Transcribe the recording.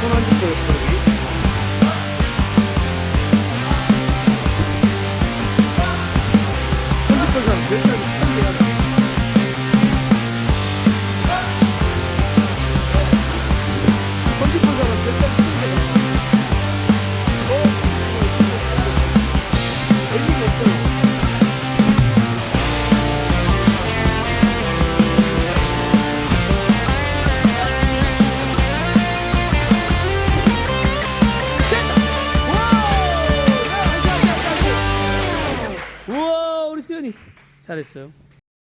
손 얹을 거예요. 편집한 사람 여기까지 참 돼야 편집한 사람 여기까지 참 돼야 의미가 없어요. 우와, 우리 수연이 잘했어요.